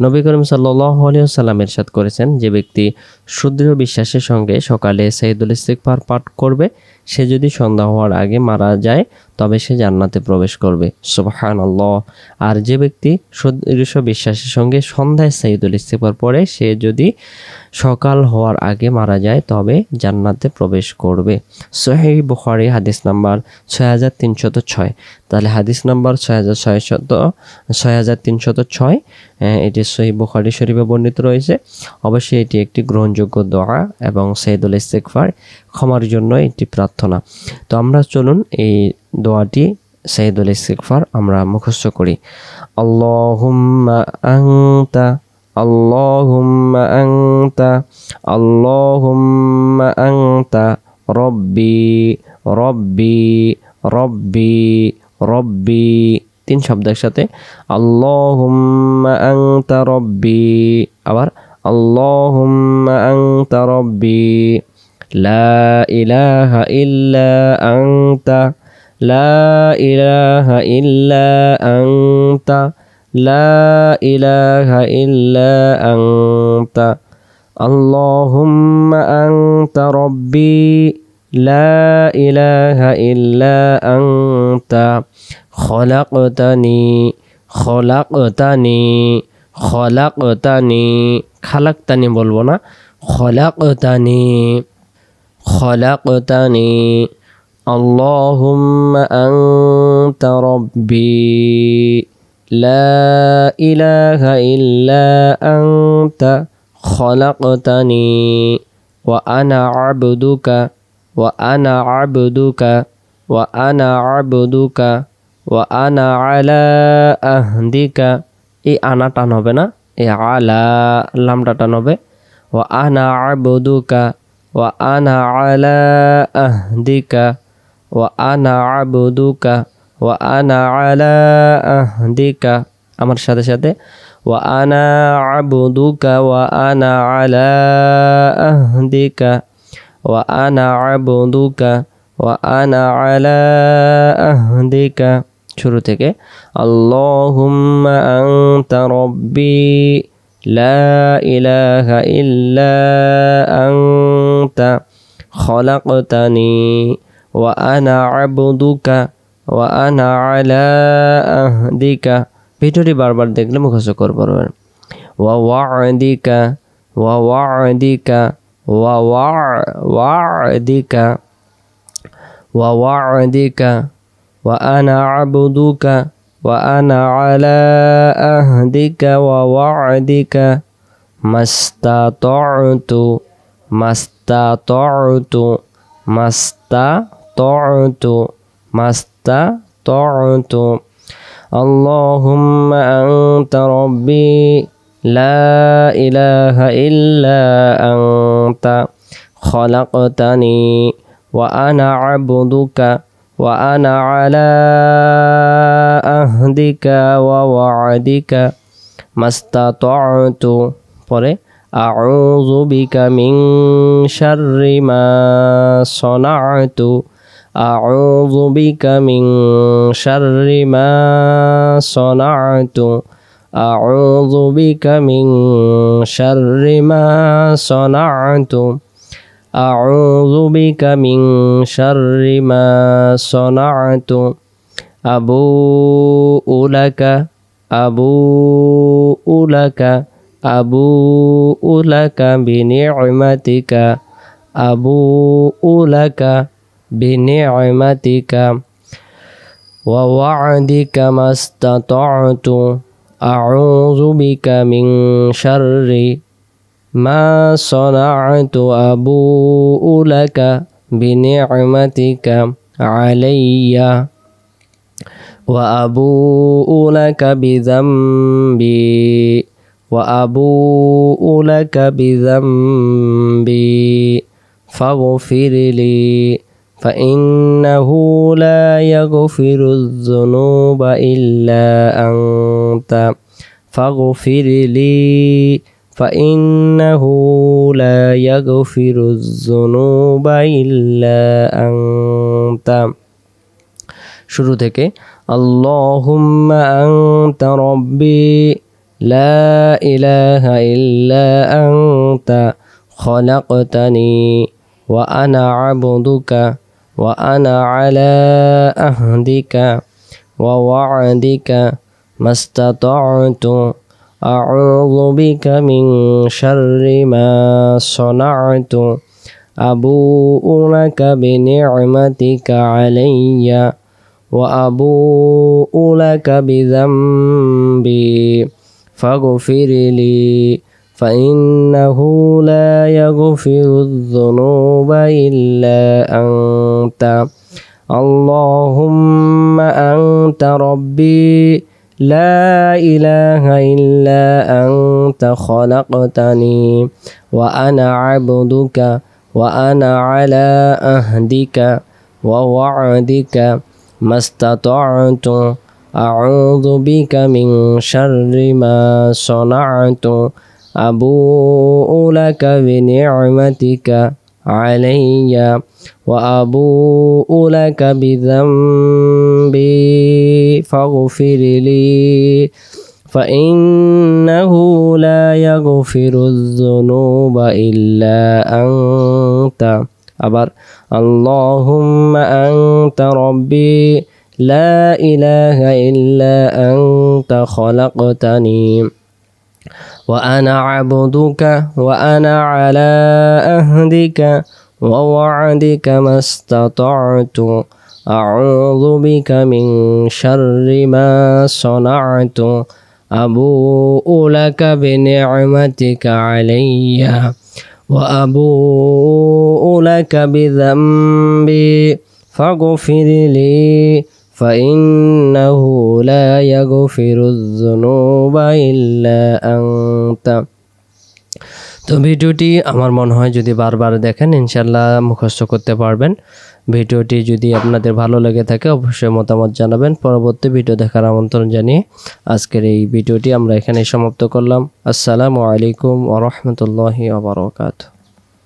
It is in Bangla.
নবী করিম সাল্লাল্লাহু আলাইহি ওয়াসাল্লাম ইরশাদ করেছেন, যে ব্যক্তি সুদৃঢ় বিশ্বাসের সঙ্গে সকালে সাইয়্যিদুল ইস্তিগফার পাঠ করবে, সে যদি সন্ধ্যা হওয়ার আগে মারা যায় তবে সে জান্নাতে প্রবেশ করবে। সুবহানাল্লাহ। আর যে ব্যক্তি সুদৃঢ় বিশ্বাসের সঙ্গে সন্ধ্যায় সাইয়্যিদুল ইস্তিগফার পড়ে, সে যদি সকাল হওয়ার আগে মারা যায় তবে জান্নাতে প্রবেশ করবে। সহিহ বুখারী হাদিস নাম্বার 6306। তাহলে হাদিস নাম্বার 6306, এটি সহিহ বুখারী শরীফে বর্ণিত রয়েছে। অবশ্যই এটি একটি গ্রহণযোগ্য দোয়া এবং সাইয়্যিদুল ইস্তিগফার, ক্ষমার জন্য একটি প্রার্থনা। তো আমরা চলুন এই দোয়াটি সাইয়্যিদুল ইস্তিগফার আমরা মুখস্থ করি। আল্লাহুম্মা আনতা, আল্লাহুম্মা আনতা, আল্লাহুম্মা আনতা রব্বি, রব্বি, রব্বি, রব্বি। 3 শব্দ একসাথে। আল্লাহুম্মা আনতা রব্বি। আবার আল্লাহুম্মা আনতা রব্বি। লা ইলাহা ইল্লা আনতা, লা ইলাহা ইল্লা আনতা, লা ইলাহা ইল্লা আনতা। আল্লাহুম্মা আনতা রব্বি, লা ইলাহা ইল্লা আনতা। খলাকতানি, খলাকতানি, খলাকতানি, খালাকতানি বলবো না, খলাকতানি, খলাকতানি। আল্লাহুম্মা আনতা রব্বি, লা ইলাহা ইল্লা আনতা খলাকতানি ওয়া আনা আবদুকা, ওয়া আনা আবদুকা, ওয়া আনা আবদুকা, ওয়া আনা আলা আহদিকা। এই আনা টান হবে না, এই আলা লামটা টান হবে। ওয়া আনা আবদুকা, ওয়া আনা আলা আহদিকা, ওয়া আনা আবদুকা, ওয়া আনা আলা আহদিকা। আমার সাথে সাথে ওয়া আনা আবদুকা, ওয়া আনা আলা আহদিকা, ওয়া আনা আবদুকা, ওয়া আনা আলা আহদিকা। শুরু থেকে আল্লাহুম্মা আনতা রব্বি, লা ইলাহা ইল্লা আনতা খলাকতানি ওয়া আনা আবদুকা, ওয়া আনা আলা আহদিকা। ভিডিওটি বারবার দেখলে মুখস্থ করে পড়বেন। ওয়া ওয়া'দিকা, ওয়া ওয়া'দিকা, ওয়া ওয়া'দিকা, ওয়া ওয়া'দিকা, ওয়া আনা আবদুকা, ওয়া আনা আলা আহদিকা ওয়া ওয়া'দিকা মাস্তাতা'তু, মাস্তাতা'তু, মাস্তাতা'তু, মাস্তাতা'তু। আল্লাহুম্মা আনতা রব্বি, লা ইলাহা ইল্লা আনতা খলাকতানি ওয়া আনা আবদুকা, ওয়া আনা আলা আহদিকা ওয়া ওয়া'দিকা মাস্তাতা'তু। পরে আউযু বিকা মিন শাররি মা সানা'তু, আউযু বিকা মিন শাররি মা সানা'তু, আউযু বিকা মিন শাররি মা সানা'তু, আউযু বিকা মিন শাররি মা সানা'তু। আবুউ লাকা, আবুউ লাকা, আবুউ লাকা বিনি'মাতিকা, আবুউ লাকা বিনি'মাতিকা ওয়া ওয়া'দিকা মাস্তাতা'তু, আউযু বিকা মিন শাররি মা সানা'তু, আবুউ লাকা বিনি'মাতিকা আলাইয়া ওয়া আবুউ লাকা বিযামবি, ওয়া আবুউ লাকা বিযামবি ফাগফিরলি ফাইন্নাহু লা ইয়াগফিরুয যুনুবা ইল্লা আনতা, ফাগফিরলি ফাইন্নাহু লা ইয়াগফিরুয যুনুবা ইল্লা আনতা। শুরু থেকে আল্লাহুম্মা আনতা রব্বি, لا إله إلا أنت خلقتني وأنا عبدك وأنا على عهدك ووعدك ما استطعت أعوذ بك من شر ما صنعت أبوء لك بنعمتك علي وأبوء لك بذنبي فاغفر لي فإنه لا يغفر الذنوب إلا أنت اللهم أنت ربي لا إله إلا أنت خلقتني وأنا عبدك وأنا على عهدك ووعدك ما استطعت أعوذ بك من شر ما صنعت أبوء لك بنعمتك علي وأبوء لك بذنبي فاغفر لي فإنه لا يغفر الذنوب إلا أنت أبر اللهم أنت ربي لا إله إلا أنت خلقتني وأنا عبدك وأنا على عهدك ووعدك ما استطعت أعوذ بك من شر ما صنعت أبوء لك بنعمتك علي وأبوء لك بذنبي فاغفر لي فإنه لا يغفر الذنوب إلا أنت। তো ভিডিওটি আমার মনে হয় যদি বারবার দেখেন ইনশাল্লাহ মুখস্থ করতে পারবেন। ভিডিওটি যদি আপনাদের ভালো লেগে থাকে অবশ্যই মতামত জানাবেন। পরবর্তী ভিডিও দেখার আমন্ত্রণ জানিয়ে আজকের এই ভিডিওটি আমরা এখানে সমাপ্ত করলাম। আসসালামু আলাইকুম ওয়া রাহমাতুল্লাহি ওয়া বারাকাতুহু।